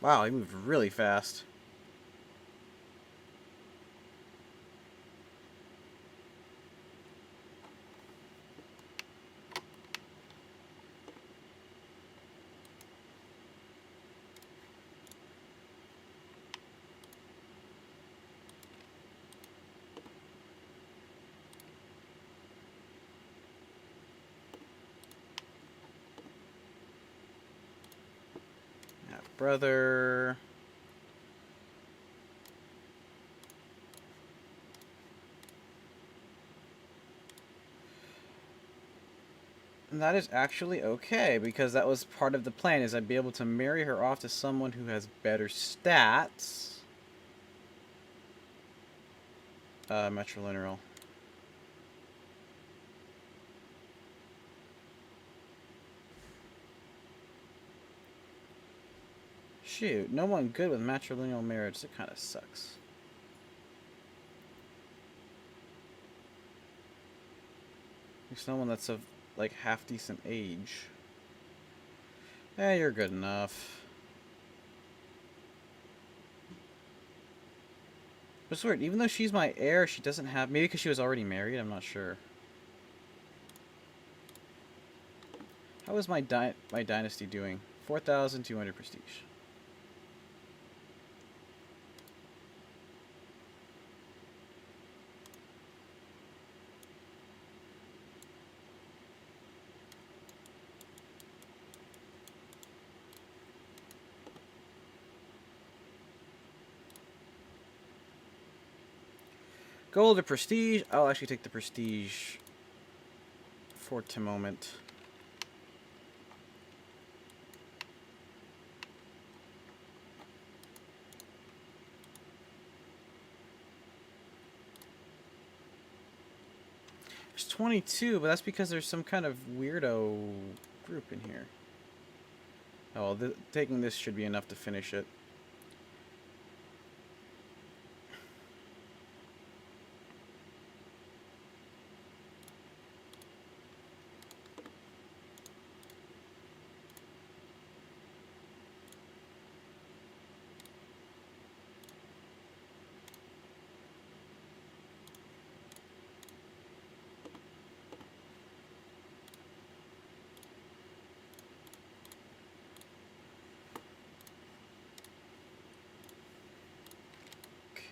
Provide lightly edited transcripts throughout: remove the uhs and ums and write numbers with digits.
Wow, he moved really fast. Yeah, brother. And that is actually okay, because that was part of the plan, is I'd be able to marry her off to someone who has better stats. Metrolineal. Shoot, no one good with matrilineal marriage. It kind of sucks. There's no one that's of, like, half decent age. Eh, you're good enough. But it's weird, even though she's my heir, she doesn't have... Maybe because she was already married, I'm not sure. How is my dynasty doing? 4,200 prestige. Gold or prestige? I'll actually take the prestige for the moment. There's 22, but that's because there's some kind of weirdo group in here. Oh, well, taking this should be enough to finish it.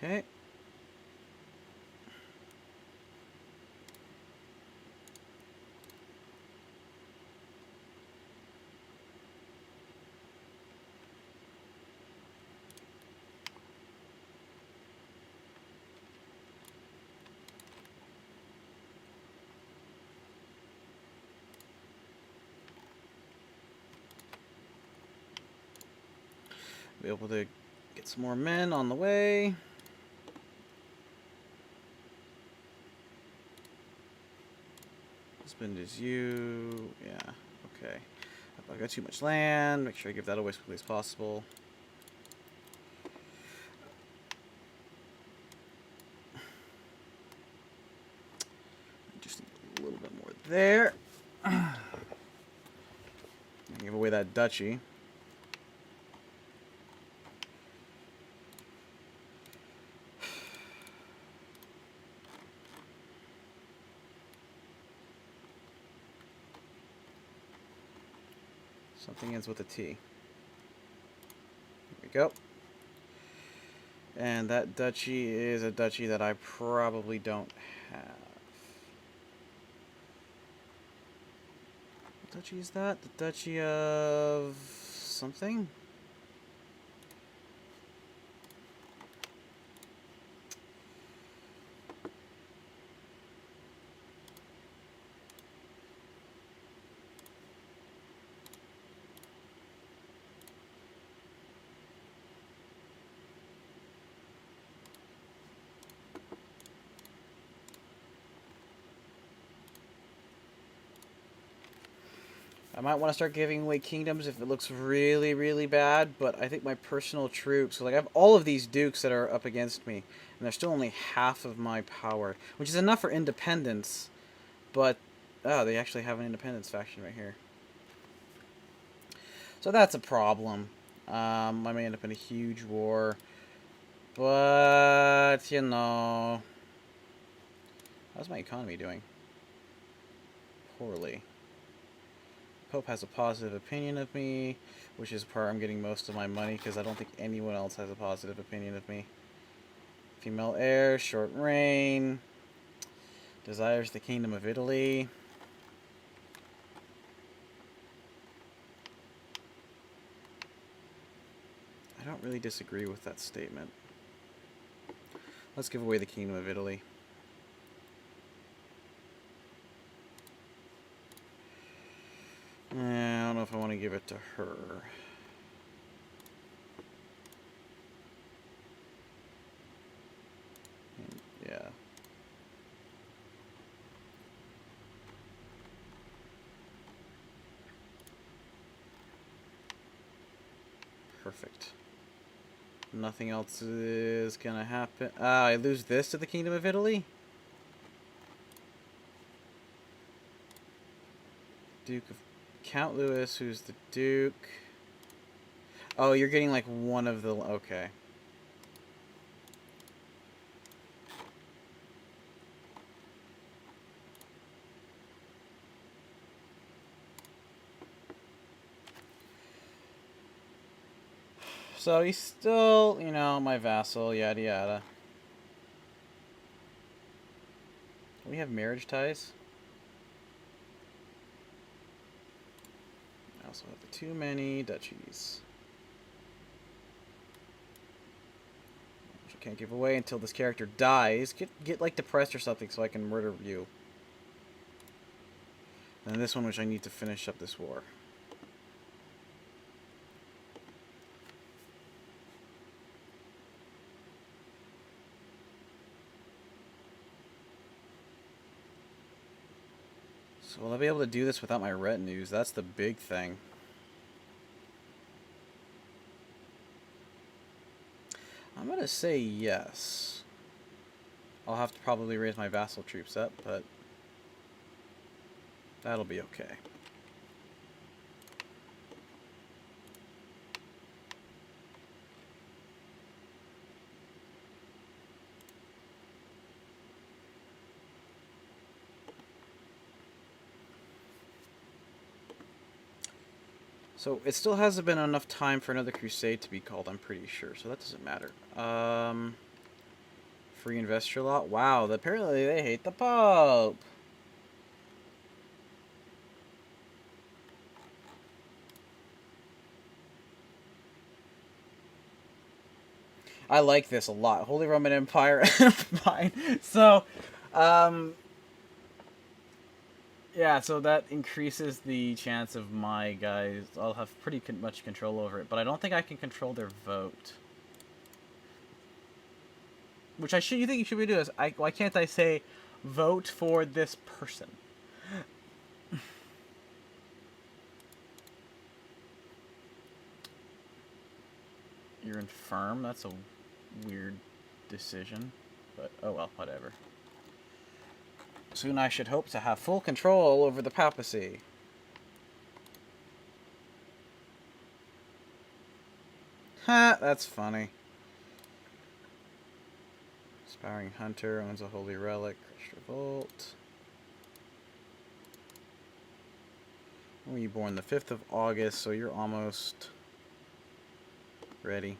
Okay. Be able to get some more men on the way. Husband is you. Yeah, okay. I got too much land. Make sure I give that away as quickly as possible. Just need a little bit more there. Give away that duchy. Something ends with a T. Here we go. And that duchy is a duchy that I probably don't have. What duchy is that? The duchy of something? I might want to start giving away kingdoms if it looks really, really bad, but I think my personal troops... So, like, I have all of these dukes that are up against me, and they're still only half of my power, which is enough for independence, but... Oh, they actually have an independence faction right here. So that's a problem. I may end up in a huge war. But, you know... How's my economy doing? Poorly. Pope has a positive opinion of me, which is where I'm getting most of my money, because I don't think anyone else has a positive opinion of me. Female heir, short reign. Desires the Kingdom of Italy. I don't really disagree with that statement. Let's give away the Kingdom of Italy. I don't know if I want to give it to her. Yeah. Perfect. Nothing else is gonna happen. I lose this to the Kingdom of Italy? Duke of... Count Louis, who's the Duke. Oh, you're getting like one of the... Okay. So he's still, you know, my vassal, yada yada. We have marriage ties. I also have too many duchies. Which I can't give away until this character dies. Get like depressed or something so I can murder you. And this one, which I need to finish up this war. So will I be able to do this without my retinues? That's the big thing. I'm gonna say yes. I'll have to probably raise my vassal troops up, but that'll be okay. So it still hasn't been enough time for another crusade to be called, I'm pretty sure, so that doesn't matter. Free investor lot? Wow, apparently they hate the Pope. I like this a lot. Holy Roman Empire. Fine. So, yeah, so that increases the chance of my guys. I'll have pretty much control over it, but I don't think I can control their vote. Which I should. You think you should be doing? Why can't I say, vote for this person? You're infirm. That's a weird decision, but oh well, whatever. Soon I should hope to have full control over the papacy. Ha, that's funny. Aspiring Hunter owns a holy relic. Crushed Revolt. When were you born? The 5th of August, so you're almost ready.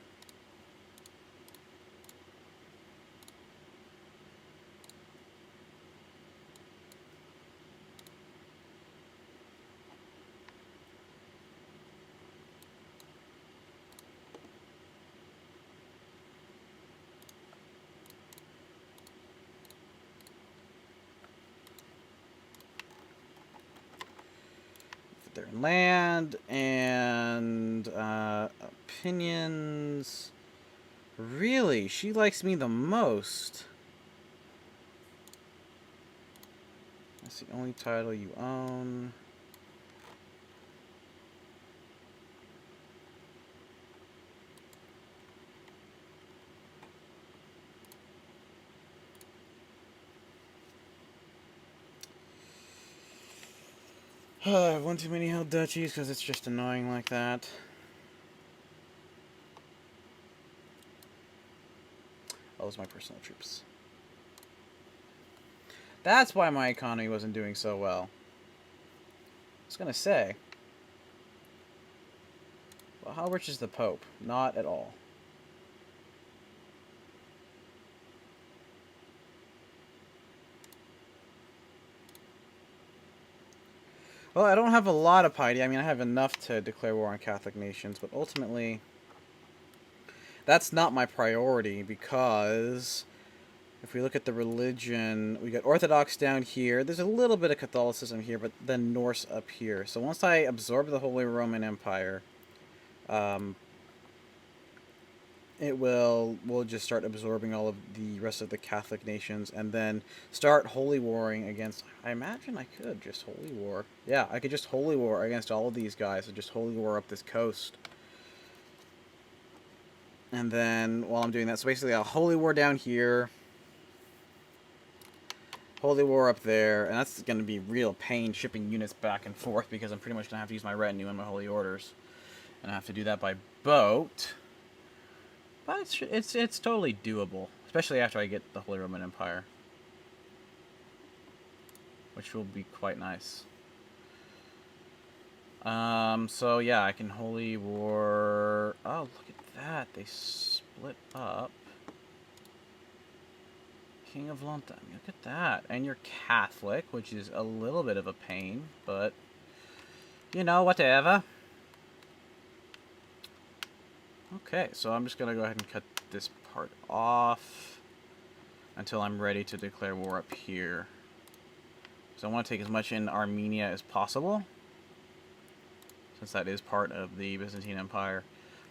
Their land and opinions. Really? She likes me the most. That's the only title you own. I have one too many held duchies because it's just annoying like that. Those are my personal troops. That's why my economy wasn't doing so well. I was gonna say, well, how rich is the Pope? Not at all. Well, I don't have a lot of piety. I mean, I have enough to declare war on Catholic nations, but ultimately, that's not my priority because if we look at the religion, we got Orthodox down here. There's a little bit of Catholicism here, but then Norse up here. So once I absorb the Holy Roman Empire, we'll just start absorbing all of the rest of the Catholic nations and then start holy warring against. I imagine I could just holy war. Yeah, I could just holy war against all of these guys and just holy war up this coast. And then while I'm doing that, so basically a holy war down here, holy war up there, and that's going to be real pain shipping units back and forth because I'm pretty much going to have to use my retinue and my holy orders, and I have to do that by boat. But it's totally doable, especially after I get the Holy Roman Empire, which will be quite nice. So yeah, I can holy war. Oh, look at that! They split up. King of Lontan. Look at that, and you're Catholic, which is a little bit of a pain, but you know, whatever. Okay, so I'm just gonna go ahead and cut this part off until I'm ready to declare war up here. So I want to take as much in Armenia as possible, since that is part of the Byzantine Empire.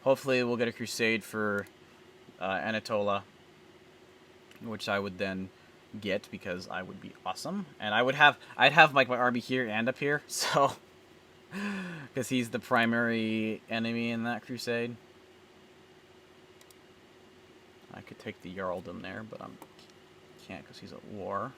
Hopefully we'll get a crusade for Anatolia, which I would then get because I would be awesome. And I'd have like my army here and up here, so because he's the primary enemy in that crusade. I could take the Jarldom there, but I can't because he's at war.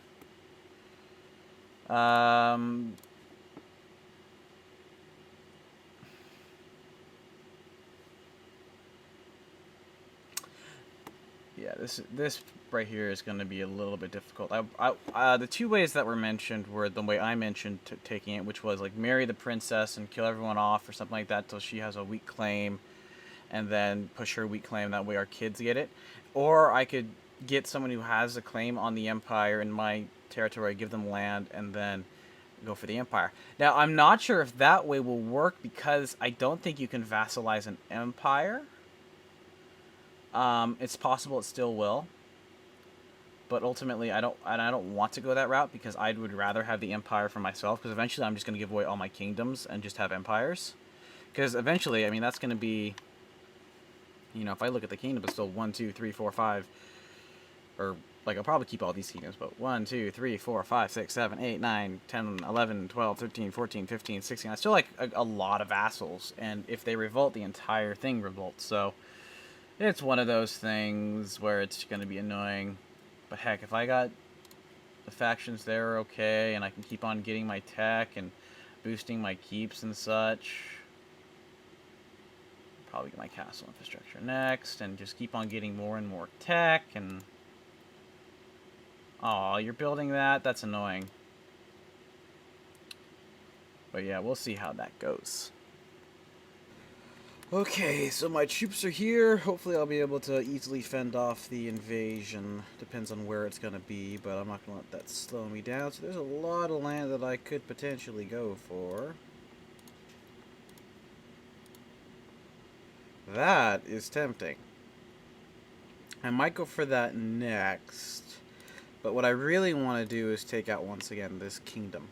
Yeah, this right here is going to be a little bit difficult. The two ways that were mentioned were the way I mentioned taking it, which was like marry the princess and kill everyone off or something like that till she has a weak claim, and then push her weak claim. That way our kids get it. Or I could get someone who has a claim on the empire in my territory, give them land, and then go for the empire. Now, I'm not sure if that way will work because I don't think you can vassalize an empire. It's possible it still will, but ultimately I don't want to go that route because I would rather have the empire for myself, because eventually I'm just going to give away all my kingdoms and just have empires. Because eventually, I mean, that's going to be, you know, if I look at the kingdom, it's still 1, 2, 3, 4, 5, or like I'll probably keep all these kingdoms, but 1, 2, 3, 4, 5, 6, 7, 8, 9, 10, 11, 12, 13, 14, 15, 16. I still like a lot of vassals, and if they revolt, the entire thing revolts. So it's one of those things where it's going to be annoying. But heck, if I got the factions there okay, and I can keep on getting my tech and boosting my keeps and such, probably get my castle infrastructure next, and just keep on getting more and more tech, and aw, you're building that? That's annoying. But yeah, we'll see how that goes. Okay, so my troops are here. Hopefully I'll be able to easily fend off the invasion. Depends on where it's going to be, but I'm not going to let that slow me down. So there's a lot of land that I could potentially go for. That is tempting. I might go for that next. But what I really want to do is take out, once again, this kingdom.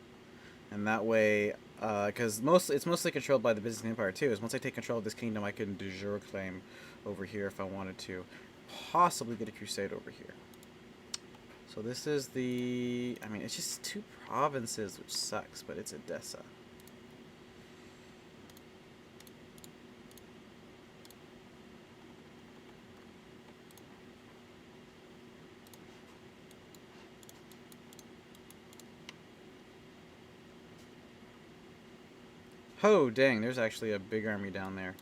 And that way, because it's mostly controlled by the Byzantine Empire too, is once I take control of this kingdom, I can de jure claim over here if I wanted to. Possibly get a crusade over here. So this is the, I mean, it's just 2 provinces, which sucks, but it's Edessa. Oh, dang, there's actually a big army down there.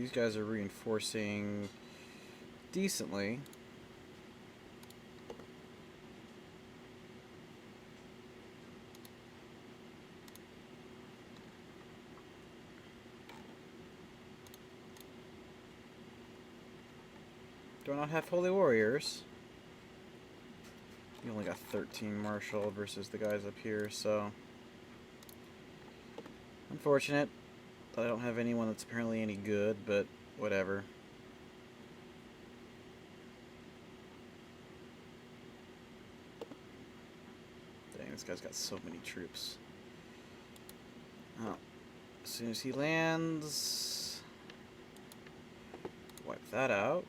these guys are reinforcing decently. Do I not have holy warriors? You only got 13 martial versus the guys up here, so unfortunate. I don't have anyone that's apparently any good, but whatever. Dang, this guy's got so many troops. Oh, as soon as he lands, wipe that out.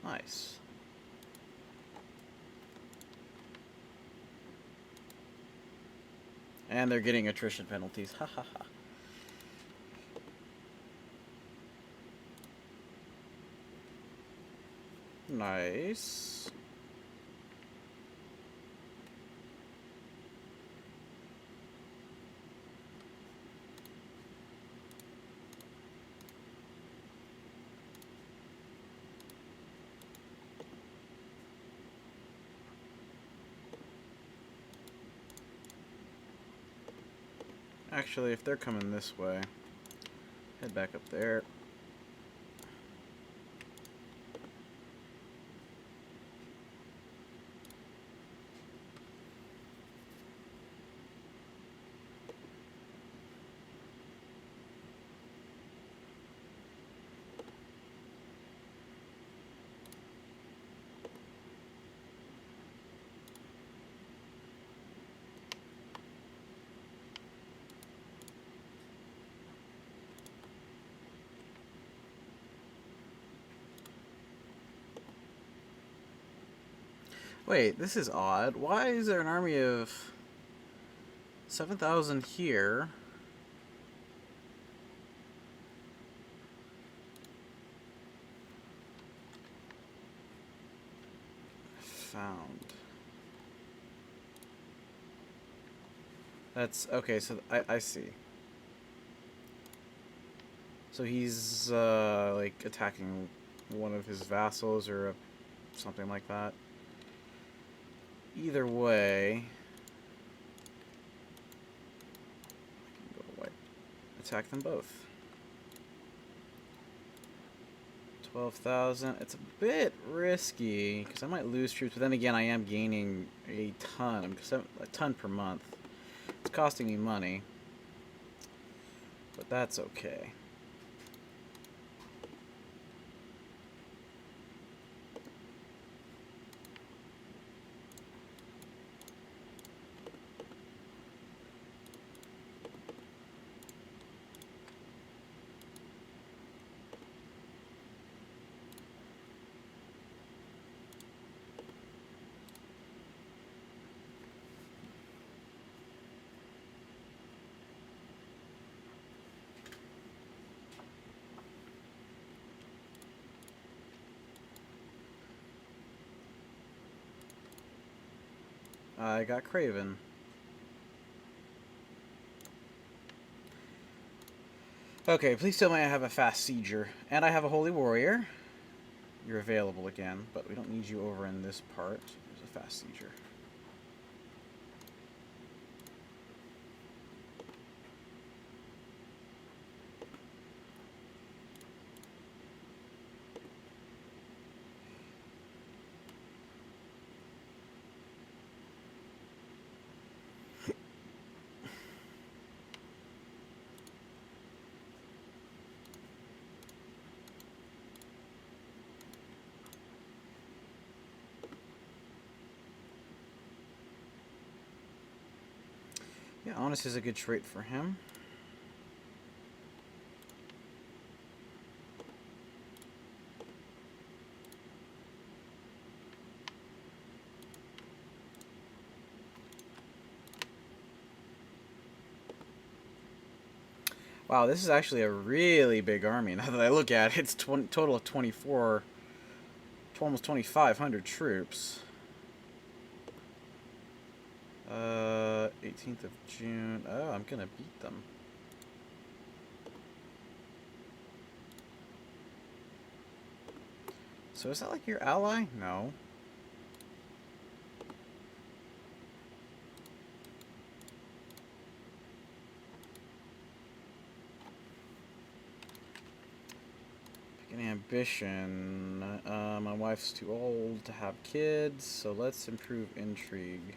Nice. And they're getting attrition penalties. Ha ha ha. Nice. Actually, if they're coming this way, head back up there. Wait, this is odd. Why is there an army of 7,000 here? Found. That's okay, so I see. So he's like attacking one of his vassals or something like that. Either way, I can go attack them both. 12,000. It's a bit risky because I might lose troops, but then again, I am gaining a ton, a ton per month. It's costing me money, but that's okay. I got Craven. Okay, please tell me I have a fast sieger. And I have a holy warrior. You're available again, but we don't need you over in this part. There's a fast sieger. Yeah, honest is a good trait for him. Wow, this is actually a really big army. Now that I look at it, it's total of 24, almost 2,500 troops. 18th of June. Oh, I'm gonna beat them. So is that like your ally? No. Pick an ambition. My wife's too old to have kids, so let's improve intrigue.